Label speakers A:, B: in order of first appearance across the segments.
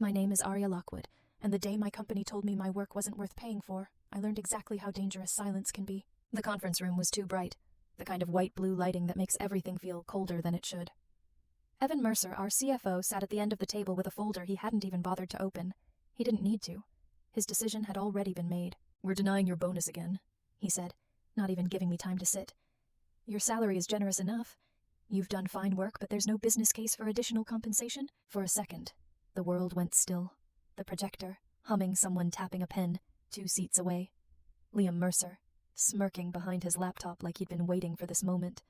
A: My name is Aria Lockwood, and the day my company told me my work wasn't worth paying for, I learned exactly how dangerous silence can be. The conference room was too bright, the kind of white-blue lighting that makes everything feel colder than it should. Evan Mercer, our CFO, sat at the end of the table with a folder he hadn't even bothered to open. He didn't need to. His decision had already been made. "We're denying your bonus again," he said, not even giving me time to sit. "Your salary is generous enough. You've done fine work, but there's no business case for additional compensation?" For a second, the world went still. The projector, humming someone tapping a pen, 2 seats away. Liam Mercer, smirking behind his laptop like he'd been waiting for this moment.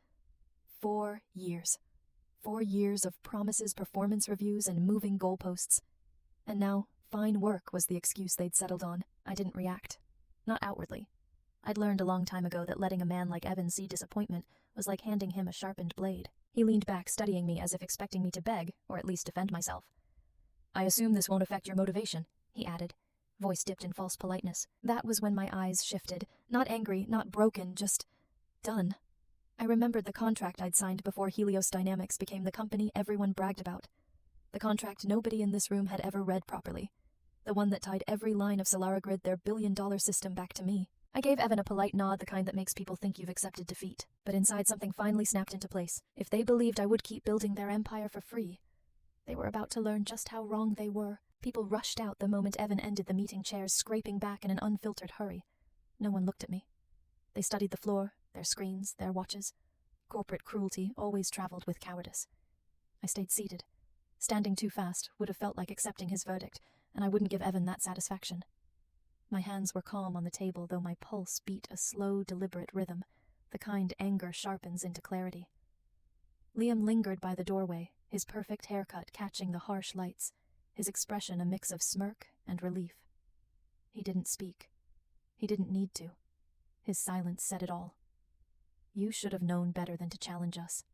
A: 4 years. 4 years of promises, performance reviews, and moving goalposts. And now, fine work was the excuse they'd settled on. I didn't react. Not outwardly. I'd learned a long time ago that letting a man like Evan see disappointment was like handing him a sharpened blade. He leaned back, studying me as if expecting me to beg, or at least defend myself. "I assume this won't affect your motivation," he added, voice dipped in false politeness. That was when my eyes shifted. Not angry, not broken, just done. I remembered the contract I'd signed before Helios Dynamics became the company everyone bragged about. The contract nobody in this room had ever read properly. The one that tied every line of SolaraGrid, their billion-dollar system, back to me. I gave Evan a polite nod, the kind that makes people think you've accepted defeat. But inside, something finally snapped into place. If they believed I would keep building their empire for free, they were about to learn just how wrong they were. People rushed out the moment Evan ended the meeting, chairs scraping back in an unfiltered hurry. No one looked at me. They studied the floor, their screens, their watches. Corporate cruelty always traveled with cowardice. I stayed seated. Standing too fast would have felt like accepting his verdict, and I wouldn't give Evan that satisfaction. My hands were calm on the table, though my pulse beat a slow, deliberate rhythm, the kind anger sharpens into clarity. Liam lingered by the doorway, his perfect haircut catching the harsh lights, his expression a mix of smirk and relief. He didn't speak. He didn't need to. His silence said it all. "You should have known better than to challenge us."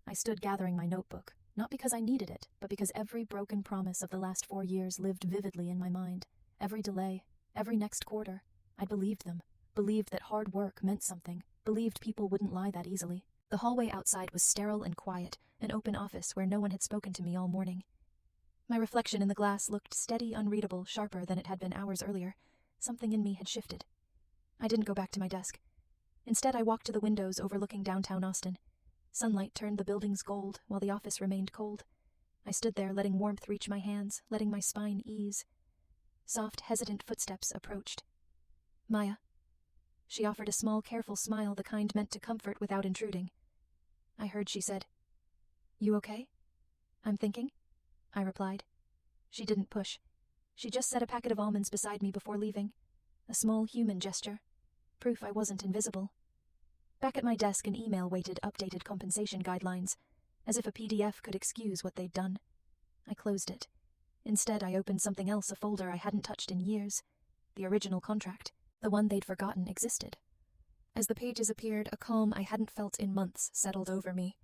A: I stood gathering my notebook, not because I needed it, but because every broken promise of the last 4 years lived vividly in my mind. Every delay, every next quarter, I believed them, believed that hard work meant something, believed people wouldn't lie that easily. The hallway outside was sterile and quiet, an open office where no one had spoken to me all morning. My reflection in the glass looked steady, unreadable, sharper than it had been hours earlier. Something in me had shifted. I didn't go back to my desk. Instead, I walked to the windows overlooking downtown Austin. Sunlight turned the buildings gold, while the office remained cold. I stood there, letting warmth reach my hands, letting my spine ease. Soft, hesitant footsteps approached. "Maya." She offered a small, careful smile, the kind meant to comfort without intruding. I heard she said, "You okay?" "I'm thinking," I replied. She didn't push. She just set a packet of almonds beside me before leaving. A small human gesture. Proof I wasn't invisible. Back at my desk, an email waited, updated compensation guidelines, as if a PDF could excuse what they'd done. I closed it. Instead, I opened something else, a folder I hadn't touched in years. The original contract, the one they'd forgotten existed. As the pages appeared, a calm I hadn't felt in months settled over me.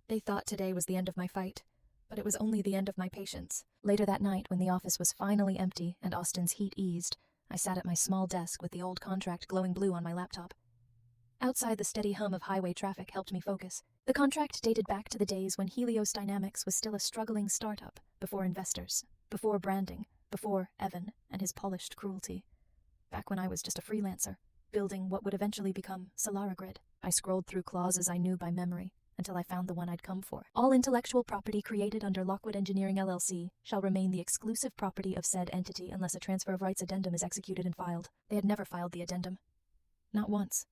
A: They thought today was the end of my fight, but it was only the end of my patience. Later that night, when the office was finally empty and Austin's heat eased, I sat at my small desk with the old contract glowing blue on my laptop. Outside, the steady hum of highway traffic helped me focus. The contract dated back to the days when Helios Dynamics was still a struggling startup, before investors, before branding, before Evan and his polished cruelty. Back when I was just a freelancer, building what would eventually become SolaraGrid. I scrolled through clauses I knew by memory, until I found the one I'd come for. "All intellectual property created under Lockwood Engineering LLC shall remain the exclusive property of said entity unless a transfer of rights addendum is executed and filed." They had never filed the addendum. Not once.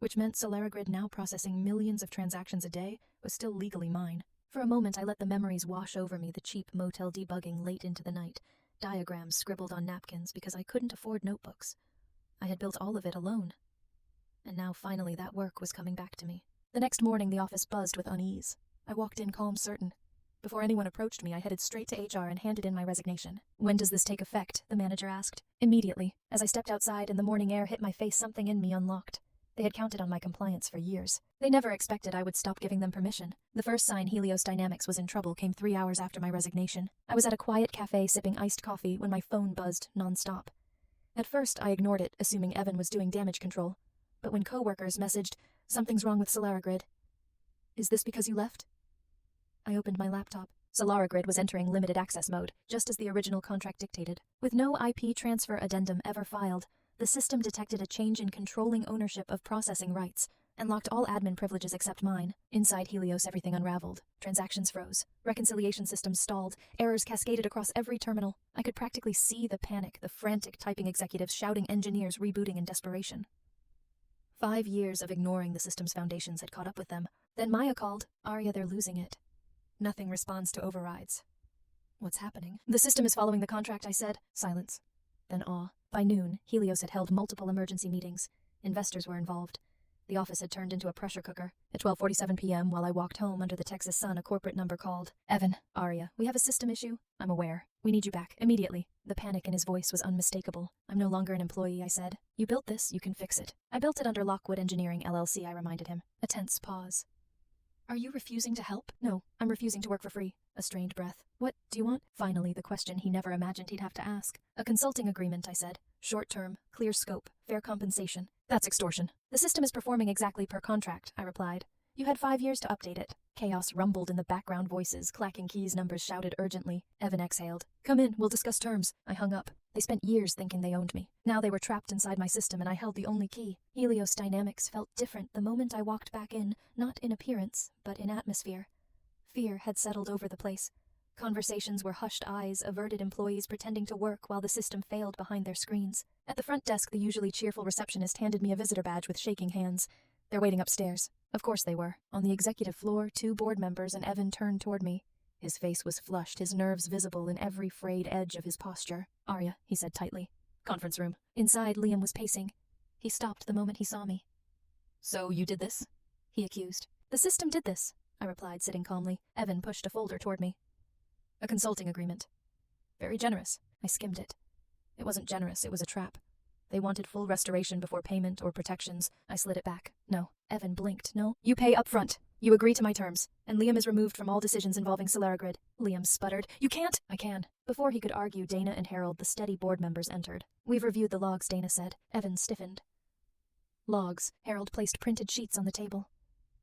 A: Which meant SolaraGrid, now processing millions of transactions a day, was still legally mine. For a moment, I let the memories wash over me, the cheap motel debugging late into the night, diagrams scribbled on napkins because I couldn't afford notebooks. I had built all of it alone. And now, finally, that work was coming back to me. The next morning, the office buzzed with unease. I walked in calm, certain. Before anyone approached me, I headed straight to HR and handed in my resignation. "When does this take effect?" the manager asked. "Immediately." As I stepped outside and the morning air hit my face, something in me unlocked. They had counted on my compliance for years. They never expected I would stop giving them permission. The first sign Helios Dynamics was in trouble came 3 hours after my resignation. I was at a quiet cafe sipping iced coffee when my phone buzzed nonstop. At first, I ignored it, assuming Evan was doing damage control. But when coworkers messaged, "Something's wrong with SolaraGrid." "Is this because you left?" I opened my laptop. Solara Grid was entering limited access mode, just as the original contract dictated. With no IP transfer addendum ever filed, the system detected a change in controlling ownership of processing rights, and locked all admin privileges except mine. Inside Helios, everything unraveled. Transactions froze. Reconciliation systems stalled. Errors cascaded across every terminal. I could practically see the panic, the frantic typing executives shouting, engineers rebooting in desperation. 5 years of ignoring the system's foundations had caught up with them. Then Maya called. Aria, they're losing it. Nothing responds to overrides. What's happening? The system is following the contract, I said. Silence. Then awe. By noon, Helios had held multiple emergency meetings. Investors were involved. The office had turned into a pressure cooker. At 12:47 p.m., while I walked home under the Texas sun, a corporate number called. Evan, Aria, we have a system issue. I'm aware. We need you back, immediately. The panic in his voice was unmistakable. I'm no longer an employee, I said. You built this, you can fix it. I built it under Lockwood Engineering, LLC, I reminded him. A tense pause. Are you refusing to help? No, I'm refusing to work for free. A strained breath. What do you want? Finally, the question he never imagined he'd have to ask. A consulting agreement, I said. Short term, clear scope, fair compensation. That's extortion. The system is performing exactly per contract, I replied. You had 5 years to update it. Chaos rumbled in the background voices, clacking keys numbers shouted urgently. Evan exhaled. Come in, we'll discuss terms. I hung up. They spent years thinking they owned me. Now they were trapped inside my system and I held the only key. Helios Dynamics felt different the moment I walked back in, not in appearance, but in atmosphere. Fear had settled over the place. Conversations were hushed eyes, averted employees pretending to work while the system failed behind their screens. At the front desk, the usually cheerful receptionist handed me a visitor badge with shaking hands. They're waiting upstairs. Of course they were. On the executive floor, 2 board members and Evan turned toward me. His face was flushed, his nerves visible in every frayed edge of his posture. Aria, he said tightly. Conference room. Inside, Liam was pacing. He stopped the moment he saw me. So you did this? He accused. The system did this, I replied, sitting calmly. Evan pushed a folder toward me. A consulting agreement. Very generous. I skimmed it. It wasn't generous, it was a trap. They wanted full restoration before payment or protections. I slid it back. No. Evan blinked. No. You pay up front. You agree to my terms. And Liam is removed from all decisions involving Solara Grid. Liam sputtered. You can't. I can. Before he could argue, Dana and Harold, the steady board members, entered. We've reviewed the logs, Dana said. Evan stiffened. Logs. Harold placed printed sheets on the table.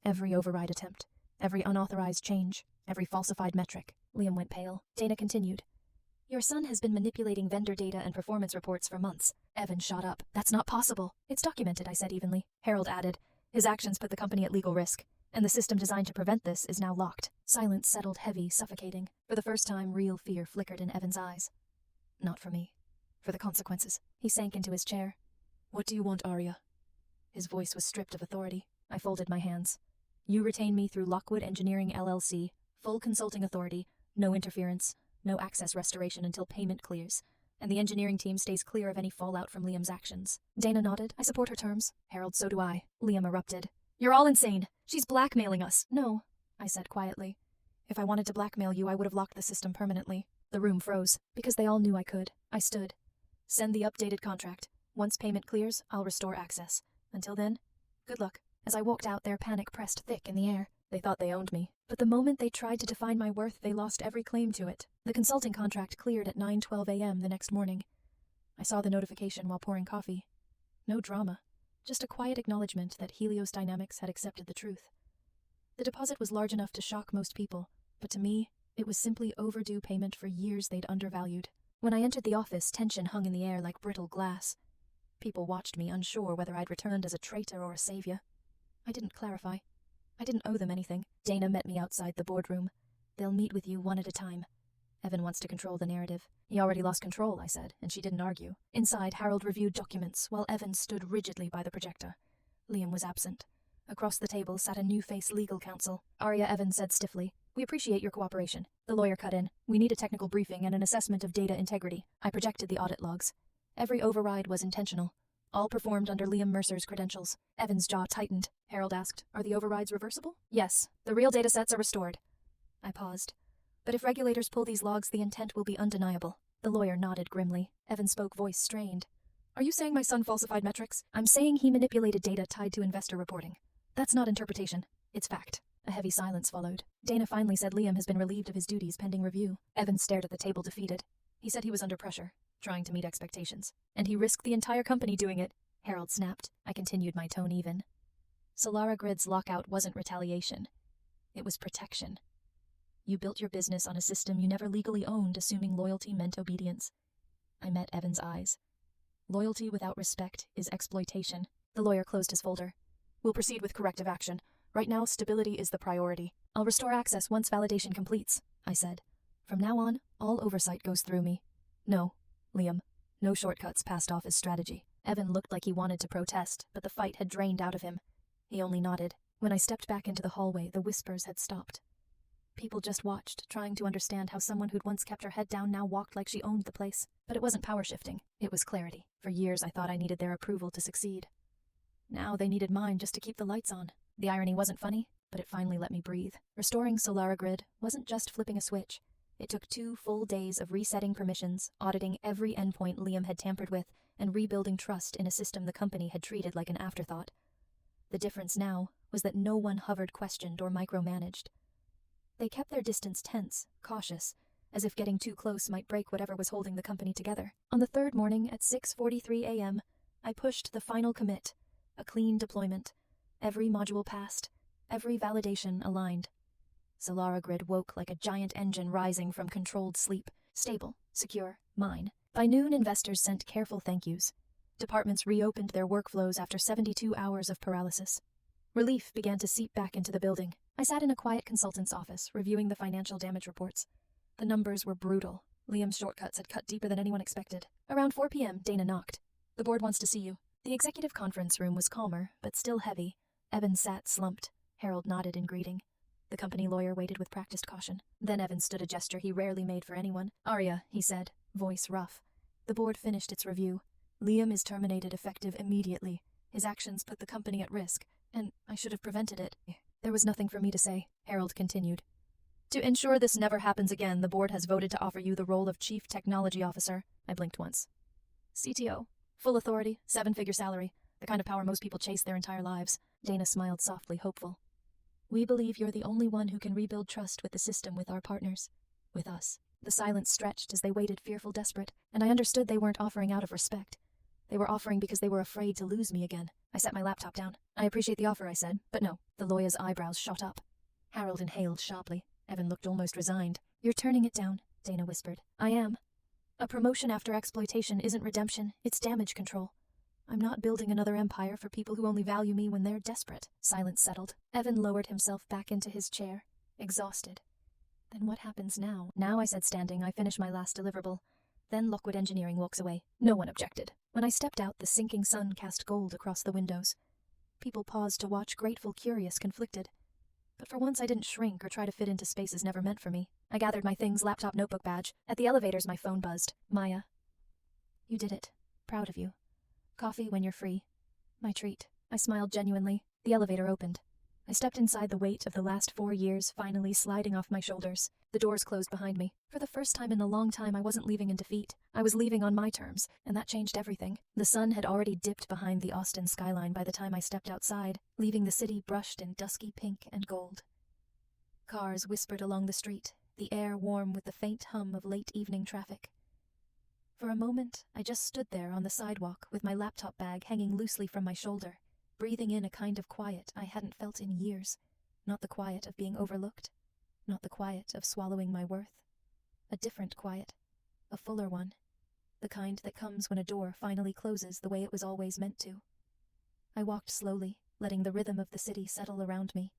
A: Every override attempt. Every unauthorized change. Every falsified metric. Liam went pale. Dana continued. Your son has been manipulating vendor data and performance reports for months. Evan shot up. That's not possible. It's documented, I said evenly. Harold added. His actions put the company at legal risk, and the system designed to prevent this is now locked. Silence settled heavy, suffocating. For the first time, real fear flickered in Evan's eyes. Not for me. For the consequences. He sank into his chair. What do you want, Aria? His voice was stripped of authority. I folded my hands. You retain me through Lockwood Engineering, LLC. Full consulting authority. No interference. No access restoration until payment clears, and the engineering team stays clear of any fallout from Liam's actions. Dana nodded. I support her terms. Harold, so do I. Liam erupted. You're all insane. She's blackmailing us. No, I said quietly. If I wanted to blackmail you, I would have locked the system permanently. The room froze, because they all knew I could. I stood. Send the updated contract. Once payment clears, I'll restore access. Until then, good luck. As I walked out, their panic pressed thick in the air. They thought they owned me. But the moment they tried to define my worth, they lost every claim to it. The consulting contract cleared at 9:12 a.m. the next morning. I saw the notification while pouring coffee. No drama. Just a quiet acknowledgement that Helios Dynamics had accepted the truth. The deposit was large enough to shock most people, but to me, it was simply overdue payment for years they'd undervalued. When I entered the office, tension hung in the air like brittle glass. People watched me, unsure whether I'd returned as a traitor or a savior. I didn't clarify. I didn't owe them anything. Dana met me outside the boardroom. They'll meet with you one at a time. Evan wants to control the narrative. He already lost control, I said, and she didn't argue. Inside, Harold reviewed documents, while Evan stood rigidly by the projector. Liam was absent. Across the table sat a new-face legal counsel. Aria, Evan said stiffly, We appreciate your cooperation. The lawyer cut in. We need a technical briefing and an assessment of data integrity. I projected the audit logs. Every override was intentional. All performed under Liam Mercer's credentials. Evan's jaw tightened. Harold asked, Are the overrides reversible? Yes. The real datasets are restored. I paused. But if regulators pull these logs, the intent will be undeniable. The lawyer nodded grimly. Evan spoke, voice strained. Are you saying my son falsified metrics? I'm saying he manipulated data tied to investor reporting. That's not interpretation. It's fact. A heavy silence followed. Dana finally said Liam has been relieved of his duties pending review. Evan stared at the table, defeated. He said he was under pressure, trying to meet expectations. And he risked the entire company doing it. Harold snapped. I continued, my tone even. Solara Grid's lockout wasn't retaliation. It was protection. You built your business on a system you never legally owned, assuming loyalty meant obedience. I met Evan's eyes. Loyalty without respect is exploitation. The lawyer closed his folder. We'll proceed with corrective action. Right now, stability is the priority. I'll restore access once validation completes, I said. From now on, all oversight goes through me. No, Liam. No shortcuts passed off as strategy. Evan looked like he wanted to protest, but the fight had drained out of him. He only nodded. When I stepped back into the hallway, the whispers had stopped. People just watched, trying to understand how someone who'd once kept her head down now walked like she owned the place. But it wasn't power shifting. It was clarity. For years I thought I needed their approval to succeed. Now they needed mine just to keep the lights on. The irony wasn't funny, but it finally let me breathe. Restoring Solara Grid wasn't just flipping a switch. It took 2 full days of resetting permissions, auditing every endpoint Liam had tampered with, and rebuilding trust in a system the company had treated like an afterthought. The difference now was that no one hovered, questioned, or micromanaged. They kept their distance tense, cautious, as if getting too close might break whatever was holding the company together. On the third morning at 6:43 a.m., I pushed the final commit, a clean deployment. Every module passed, every validation aligned. Solara Grid woke like a giant engine rising from controlled sleep. Stable, secure, mine. By noon, investors sent careful thank yous. Departments reopened their workflows after 72 hours of paralysis. Relief began to seep back into the building. I sat in a quiet consultant's office, reviewing the financial damage reports. The numbers were brutal. Liam's shortcuts had cut deeper than anyone expected. Around 4 p.m., Dana knocked. The board wants to see you. The executive conference room was calmer, but still heavy. Evan sat slumped. Harold nodded in greeting. The company lawyer waited with practiced caution. Then Evan stood, a gesture he rarely made for anyone. Aria, he said, voice rough. The board finished its review. Liam is terminated effective immediately. His actions put the company at risk, and I should have prevented it. There was nothing for me to say, Harold continued. To ensure this never happens again, the board has voted to offer you the role of Chief Technology Officer. I blinked once. CTO. Full authority, 7-figure salary. The kind of power most people chase their entire lives. Dana smiled softly, hopeful. We believe you're the only one who can rebuild trust with the system, with our partners. With us. The silence stretched as they waited, fearful, desperate, and I understood they weren't offering out of respect. They were offering because they were afraid to lose me again. I set my laptop down. I appreciate the offer, I said, but no. The lawyer's eyebrows shot up. Harold inhaled sharply. Evan looked almost resigned. You're turning it down, Dana whispered. I am. A promotion after exploitation isn't redemption, it's damage control. I'm not building another empire for people who only value me when they're desperate. Silence settled. Evan lowered himself back into his chair, exhausted. Then what happens now? Now, I said, standing, I finish my last deliverable. Then Lockwood Engineering walks away. No one objected. When I stepped out, the sinking sun cast gold across the windows. People paused to watch, grateful, curious, conflicted. But for once I didn't shrink or try to fit into spaces never meant for me. I gathered my things, laptop, notebook, badge. At the elevators, my phone buzzed. Maya. You did it. Proud of you. Coffee when you're free. My treat. I smiled genuinely. The elevator opened. I stepped inside, the weight of the last 4 years finally sliding off my shoulders. The doors closed behind me. For the first time in a long time, I wasn't leaving in defeat. I was leaving on my terms, and that changed everything. The sun had already dipped behind the Austin skyline by the time I stepped outside, leaving the city brushed in dusky pink and gold. Cars whispered along the street, the air warm with the faint hum of late evening traffic. For a moment, I just stood there on the sidewalk with my laptop bag hanging loosely from my shoulder, breathing in a kind of quiet I hadn't felt in years. Not the quiet of being overlooked, not the quiet of swallowing my worth. A different quiet, a fuller one, the kind that comes when a door finally closes the way it was always meant to. I walked slowly, letting the rhythm of the city settle around me.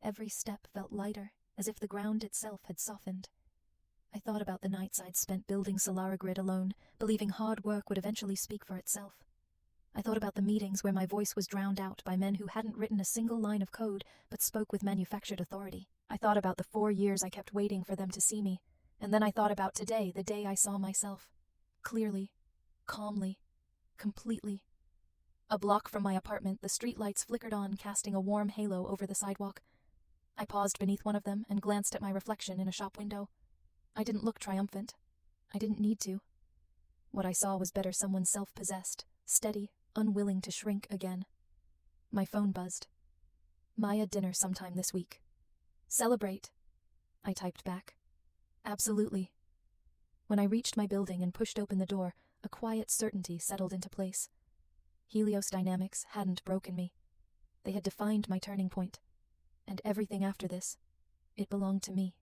A: Every step felt lighter, as if the ground itself had softened. I thought about the nights I'd spent building Solara Grid alone, believing hard work would eventually speak for itself. I thought about the meetings where my voice was drowned out by men who hadn't written a single line of code but spoke with manufactured authority. I thought about the 4 years I kept waiting for them to see me, and then I thought about today, the day I saw myself. Clearly, calmly, completely. A block from my apartment, the streetlights flickered on, casting a warm halo over the sidewalk. I paused beneath one of them and glanced at my reflection in a shop window. I didn't look triumphant. I didn't need to. What I saw was better someone self-possessed, steady, unwilling to shrink again. My phone buzzed. Maya, dinner sometime this week. Celebrate, I typed back. Absolutely. When I reached my building and pushed open the door, a quiet certainty settled into place. Helios Dynamics hadn't broken me. They had defined my turning point. And everything after this, it belonged to me.